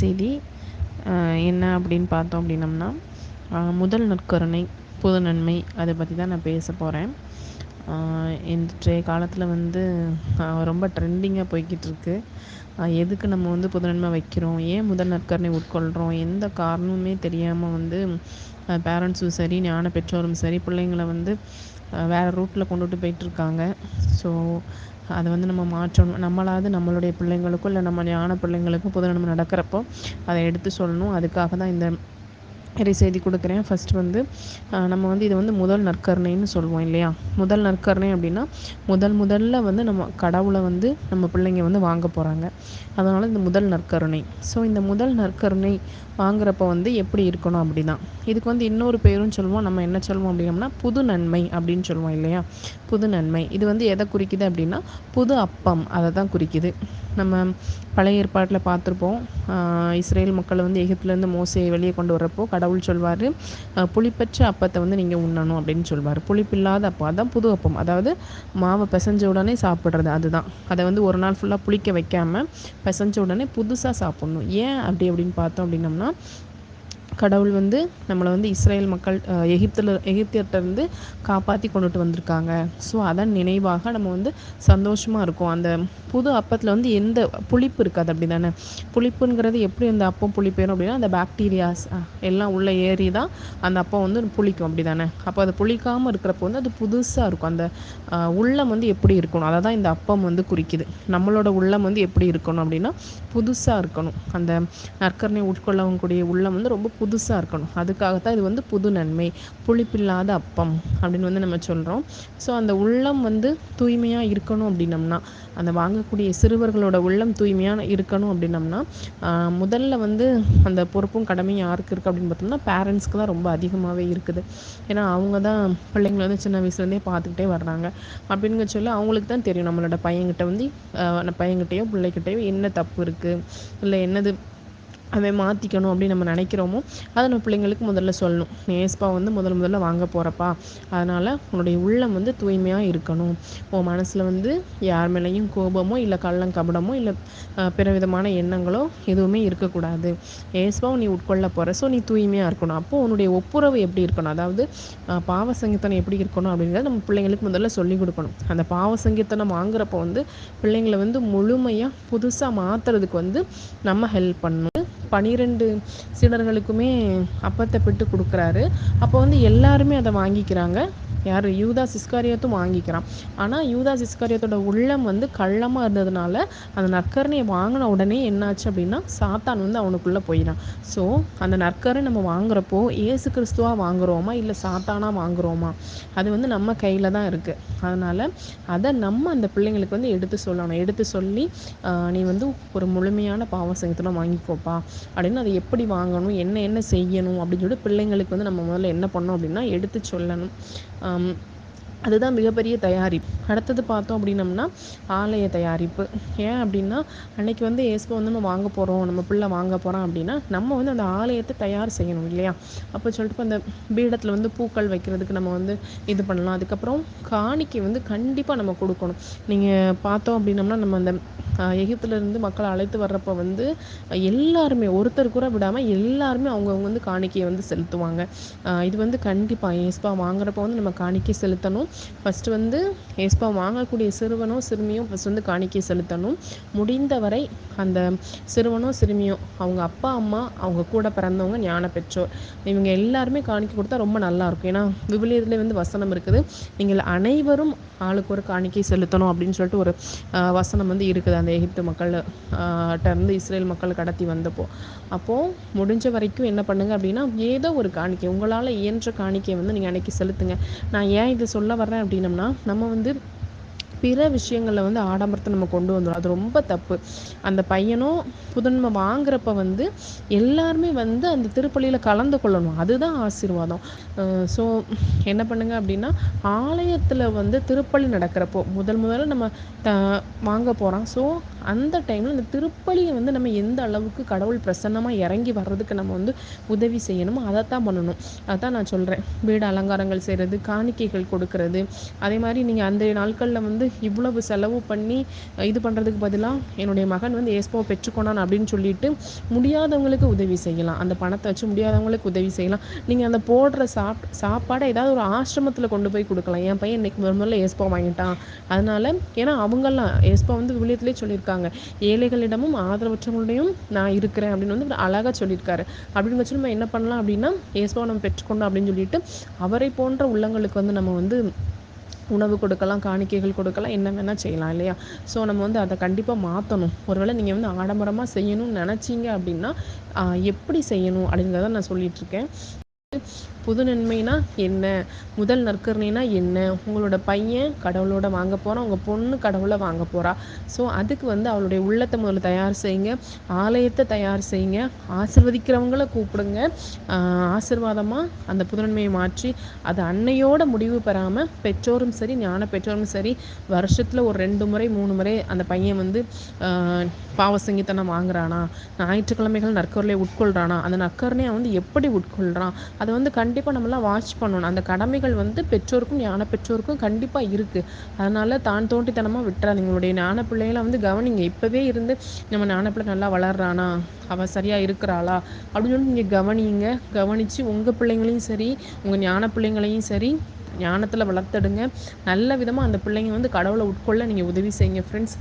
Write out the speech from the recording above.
செய்தி என்ன அப்படின்னு பார்த்தோம் அப்படின்னம்னா, முதல் நற்கருணை, புது நன்மை அதை பற்றி தான் நான் பேச போகிறேன். இன்றைய காலத்தில் வந்து ரொம்ப ட்ரெண்டிங்காக போய்கிட்டு இருக்கு. எதுக்கு நம்ம வந்து புது நன்மை வைக்கிறோம், ஏன் முதல் நற்கருணை உட்கொள்கிறோம், எந்த காரணமுமே தெரியாமல் வந்து பேரண்ட்ஸும் சரி, ஞான பெற்றோரும் சரி, பிள்ளைங்களை வந்து வேறு ரூட்டில் கொண்டுட்டு போயிட்டுருக்காங்க. ஸோ அதை வந்து நம்ம மாற்றணும். நம்மளாவது நம்மளுடைய பிள்ளைங்களுக்கும் இல்லை நம்ம ஞான பிள்ளைங்களுக்கும் புது நன்மை நடக்கிறப்போ அதை எடுத்து சொல்லணும். அதுக்காக தான் இந்த செய்தி கொடுக்குறேன். ஃபஸ்ட்டு வந்து நம்ம வந்து இதை வந்து முதல் நற்கருணைன்னு சொல்லுவோம் இல்லையா? முதல் நற்கருணை அப்படின்னா முதல்ல வந்து நம்ம கடவுளை வந்து நம்ம பிள்ளைங்க வந்து வாங்க போகிறாங்க. அதனால் இந்த முதல் நற்கருணை. ஸோ இந்த முதல் நற்கருணை வாங்குறப்ப வந்து எப்படி இருக்கணும் அப்படி தான். இதுக்கு வந்து இன்னொரு பேரும் சொல்லுவோம். நம்ம என்ன சொல்லுவோம் அப்படின்னம்னா புது நன்மை அப்படின்னு சொல்லுவோம் இல்லையா? புது நன்மை இது வந்து எதை குறிக்குது அப்படின்னா புது அப்பம் அதை தான் குறிக்குது. நம்ம பழைய ஏற்பாட்டில் பார்த்துருப்போம். இஸ்ரேல் மக்களை வந்து எகிப்துலேருந்து மோசையை வெளியே கொண்டு வரப்போ கடவுள் சொல்வார், புளிப்பற்ற அப்பத்தை வந்து நீங்கள் உண்ணணும் அப்படின்னு சொல்வார். புளிப்பில்லாத அப்பம் அதான் புது அப்பம். அதாவது மாவை பிசைஞ்ச உடனே சாப்பிட்றது அதுதான். அதை வந்து ஒரு நாள் ஃபுல்லாக புளிக்க வைக்காமல் பிசைஞ்ச உடனே புதுசாக சாப்பிட்ணும். ஏன் அப்படின்னு பார்த்தோம் அப்படின்னம்னா, கடவுள் வந்து நம்மளை வந்து இஸ்ரேல் மக்கள் எகிப்தியர்கிட்டருந்து காப்பாற்றி கொண்டுட்டு வந்திருக்காங்க. ஸோ அதன் நினைவாக நம்ம வந்து சந்தோஷமாக இருக்கும். அந்த புது அப்பத்தில் வந்து எந்த புளிப்பு இருக்காது, அப்படி தானே? புளிப்புங்கிறது எப்படி அந்த அப்பம் புளிப்பேரும் அப்படின்னா அந்த பாக்டீரியாஸ் எல்லாம் உள்ளே ஏறி தான் அந்த அப்பம் வந்து புளிக்கும், அப்படி தானே? அப்போ அது புளிக்காமல் இருக்கிறப்போ வந்து அது புதுசாக இருக்கும். அந்த உள்ளம் வந்து எப்படி இருக்கணும், அதை தான் இந்த அப்பம் வந்து குறிக்குது. நம்மளோட உள்ளம் வந்து எப்படி இருக்கணும் அப்படின்னா புதுசாக இருக்கணும். அந்த நற்கருணை உட்கொள்ளக்கூடிய உள்ளம் வந்து ரொம்ப புதுசாக இருக்கணும். அதுக்காகத்தான் இது வந்து புது நன்மை, புளிப்பில்லாத அப்பம் அப்படின்னு வந்து நம்ம சொல்கிறோம். ஸோ அந்த உள்ளம் வந்து தூய்மையாக இருக்கணும் அப்படின்னம்னா, அந்த வாங்கக்கூடிய சிறுவர்களோட உள்ளம் தூய்மையாக இருக்கணும் அப்படின்னம்னா, முதல்ல வந்து அந்த பொறுப்பும் கடமையும் யாருக்கு இருக்குது அப்படின்னு பார்த்தோம்னா பேரண்ட்ஸ்க்கு தான் ரொம்ப அதிகமாகவே இருக்குது. ஏன்னா அவங்க தான் பிள்ளைங்களை வந்து சின்ன வயசுலேருந்தே பார்த்துக்கிட்டே வர்றாங்க. அப்படிங்க சொல்லி அவங்களுக்கு தான் தெரியும் நம்மளோட பையன்கிட்ட வந்து பையன்கிட்டையோ பிள்ளைகிட்டையோ என்ன தப்பு இருக்குது, இல்லை என்னது அவன் மாற்றிக்கணும் அப்படின்னு நம்ம நினைக்கிறோமோ அதை நம்ம பிள்ளைங்களுக்கு முதல்ல சொல்லணும். ஏஸ்பா வந்து முதல்ல வாங்க போகிறப்பா, அதனால் உன்னுடைய உள்ளம் வந்து தூய்மையாக இருக்கணும். உன் மனசில் வந்து யார் மேலேயும் கோபமோ இல்லை கள்ளங்கபடமோ இல்லை பிற விதமான எண்ணங்களோ எதுவுமே இருக்கக்கூடாது. ஏஸ்பாவும் நீ உட்கொள்ள போகிற, ஸோ நீ தூய்மையாக இருக்கணும். அப்போது உன்னுடைய ஒப்புரவு எப்படி இருக்கணும், அதாவது பாவ சங்கீதனம் எப்படி இருக்கணும் அப்படிங்கிறத நம்ம பிள்ளைங்களுக்கு முதல்ல சொல்லிக் கொடுக்கணும். அந்த பாவ சங்கீதனம் வாங்குறப்போ வந்து பிள்ளைங்களை வந்து முழுமையாக புதுசாக மாற்றுறதுக்கு வந்து நம்ம ஹெல்ப் பண்ணணும். 12 சீடர்களுக்குமே அப்பத்தை பிட்டு கொடுக்குறாரு. அப்போ வந்து எல்லாருமே அதை வாங்கிக்கிறாங்க. யார்? யூதாஸ் இஸ்காரியோத்தும் வாங்கிக்கிறான். ஆனால் யூதாஸ் இஸ்காரியோத்தோட உள்ளம் வந்து கள்ளமாக இருந்ததுனால அந்த நற்கருணையை வாங்கின உடனே என்னாச்சு அப்படின்னா சாத்தான் வந்து அவனுக்குள்ளே போயிடான். ஸோ அந்த நற்கருணை நம்ம வாங்குறப்போ ஏசு கிறிஸ்துவாக வாங்குகிறோமா இல்லை சாத்தானாக வாங்குகிறோமா, அது வந்து நம்ம கையில் தான் இருக்குது. அதனால் அதை நம்ம அந்த பிள்ளைங்களுக்கு வந்து எடுத்து சொல்லணும். எடுத்து சொல்லி நீ வந்து ஒரு முழுமையான பாவ சங்கீதனம் வாங்கிக்கோப்பா அப்படின்னு, அதை எப்படி வாங்கணும், என்ன செய்யணும் அப்படின்னு சொல்லிட்டு பிள்ளைங்களுக்கு வந்து நம்ம முதல்ல என்ன பண்ணோம் அப்படின்னா எடுத்து சொல்லணும். அதுதான் மிகப்பெரிய தயாரிப்பு. அடுத்தது பார்த்தோம் அப்படின்னம்னா ஆலய தயாரிப்பு. ஏன் அப்படின்னா அன்னைக்கு வந்து ஏஸ்பா வந்து நம்ம வாங்க போகிறோம், நம்ம பிள்ளை வாங்க போகிறோம் அப்படின்னா நம்ம வந்து அந்த ஆலயத்தை தயார் செய்யணும் இல்லையா? அப்போ சொல்லிட்டு அந்த பீடத்தில் வந்து பூக்கள் வைக்கிறதுக்கு நம்ம வந்து இது பண்ணலாம். அதுக்கப்புறம் காணிக்கை வந்து கண்டிப்பாக நம்ம கொடுக்கணும். நீங்கள் பார்த்தோம் அப்படின்னம்னா நம்ம அந்த எகிப்திலேருந்து மக்களை அழைத்து வர்றப்போ வந்து எல்லாருமே ஒருத்தர் கூட விடாமல் எல்லாருமே அவங்கவுங்க வந்து காணிக்கையை வந்து செலுத்துவாங்க. இது வந்து கண்டிப்பாக ஏஸ்பா வாங்குறப்போ வந்து நம்ம காணிக்கை செலுத்தணும். ஃபஸ்ட்டு வந்து ஏஸ்பா வாங்கக்கூடிய சிறுவனோ சிறுமியோ ஃபஸ்ட் வந்து காணிக்கை செலுத்தணும். முடிந்தவரை அந்த சிறுவனோ சிறுமியோ அவங்க அப்பா அம்மா அவங்க கூட பிறந்தவங்க ஞான பெற்றோர் இவங்க எல்லாருமே காணிக்கை கொடுத்தா ரொம்ப நல்லாயிருக்கும். ஏன்னா விவிலியத்திலே வந்து வசனம் இருக்குது, நீங்கள் அனைவரும் ஆளுக்கு ஒரு காணிக்கை செலுத்தணும் அப்படின்னு சொல்லிட்டு ஒரு வசனம் வந்து இருக்குது அந்த எகிப்து மக்கள் இருந்து இஸ்ரேல் மக்கள் கடத்தி வந்தப்போ. அப்போது முடிஞ்ச வரைக்கும் என்ன பண்ணுங்க அப்படின்னா ஏதோ ஒரு காணிக்கை உங்களால் இயன்ற காணிக்கையை வந்து நீங்கள் அன்னைக்கு செலுத்துங்க. நான் ஏன் இதை சொல்ல வர்றேன் அப்படின்னம்னா நம்ம வந்து பிற விஷயங்களில் வந்து ஆடம்பரத்தை நம்ம கொண்டு வந்துடும். அது ரொம்ப தப்பு. அந்த பையனும் புதன்மை வாங்குறப்ப வந்து எல்லாருமே வந்து அந்த திருப்பலியில் கலந்து கொள்ளணும். அதுதான் ஆசீர்வாதம். ஸோ என்ன பண்ணுங்க அப்படின்னா ஆலயத்தில் வந்து திருப்பலி நடக்கிறப்போ முதல்ல நம்ம வாங்க போகிறோம். ஸோ அந்த டைமில் இந்த திருப்பலியை வந்து நம்ம எந்த அளவுக்கு கடவுள் பிரசன்னமாக இறங்கி வர்றதுக்கு நம்ம வந்து உதவி செய்யணுமோ அதைத்தான் பண்ணணும். அதான் நான் சொல்கிறேன், வீடு அலங்காரங்கள் செய்கிறது, காணிக்கைகள் கொடுக்கறது. அதே மாதிரி நீங்கள் அந்த நாட்களில் வந்து இவ்வளவு செலவு பண்ணி இது பண்ணுறதுக்கு பதிலாக என்னுடைய மகன் வந்து ஏஸ்பாவை பெற்றுக்கொண்டான் அப்படின்னு சொல்லிட்டு முடியாதவங்களுக்கு உதவி செய்யலாம். அந்த பணத்தை வச்சு முடியாதவங்களுக்கு உதவி செய்யலாம். நீங்கள் அந்த போடுற சாப்பாடை ஏதாவது ஒரு ஆசிரமத்தில் கொண்டு போய் கொடுக்கலாம். என் பையன் இன்னைக்கு முதல்ல ஏஸ்பா வாங்கிட்டான், அதனால ஏன்னா அவங்கெல்லாம் ஏஸ்பா வந்து விவிலியத்திலே சொல்லியிருக்காங்க, ஏழைகளிடமும் ஆதரவற்றவங்களிடையும் நான் இருக்கிறேன் அப்படின்னு வந்து அழகாக சொல்லியிருக்காரு. அப்படின்னு வச்சு நம்ம என்ன பண்ணலாம் அப்படின்னா, ஏஸ்பாவை நம்ம பெற்றுக்கொண்டோம் அப்படின்னு சொல்லிட்டு அவரை போன்ற உள்ளங்களுக்கு வந்து நம்ம வந்து உணவு கொடுக்கலாம், காணிக்கைகள் கொடுக்கலாம், என்ன வேணால் செய்யலாம் இல்லையா? ஸோ நம்ம வந்து அதை கண்டிப்பாக மாற்றணும். ஒருவேளை நீங்கள் வந்து ஆடம்பரமாக செய்யணும்னு நினச்சிங்க அப்படின்னா எப்படி செய்யணும் அப்படிங்கிறத நான் சொல்லிகிட்ருக்கேன். புது நன்மைனா என்ன, முதல் நற்கருணைனா என்ன, உங்களோட பையன் கடவுளோட வாங்க போகிறான், உங்கள் பொண்ணு கடவுளை வாங்க போகிறா. ஸோ அதுக்கு வந்து அவளுடைய உள்ளத்தை முதல்ல தயார் செய்யுங்க, ஆலயத்தை தயார் செய்யுங்க, ஆசிர்வதிக்கிறவங்கள கூப்பிடுங்க. ஆசிர்வாதமாக அந்த புதுநன்மையை மாற்றி அது அன்னையோட முடிவு பெறாமல் பெற்றோரும் சரி, ஞான பெற்றோரும் சரி, வருஷத்தில் ஒரு 2 முறை 3 முறை அந்த பையன் வந்து பாவசங்கித்தனம் வாங்குறானா, ஞாயிற்றுக்கிழமைகள் நற்கருளை உட்கொள்கிறானா, அந்த நற்கருணையை வந்து எப்படி உட்கொள்கிறான், அதை வந்து கண்டிப்பாக நம்மளாம் வாட்ச் பண்ணணும். அந்த கடமைகள் வந்து பெற்றோருக்கும் ஞான பெற்றோருக்கும் கண்டிப்பாக இருக்குது. அதனால் தான் தோண்டித்தனமாக விட்டுறாதீங்க. உங்களுடைய ஞான பிள்ளைகளை வந்து கவனிங்க. இப்போவே இருந்து நம்ம ஞான பிள்ளை நல்லா வளர்றானா, அவள் சரியாக இருக்கிறாளா அப்படின்னு சொல்லி நீங்கள் கவனிங்க. கவனித்து உங்கள் பிள்ளைங்களையும் சரி, உங்கள் ஞான பிள்ளைங்களையும் சரி ஞானத்தில் வளர்த்தெடுங்க. நல்ல விதமாக அந்த பிள்ளைங்க வந்து கடவுளை உட்கொள்ள நீங்கள் உதவி செய்யுங்க ஃப்ரெண்ட்ஸ்.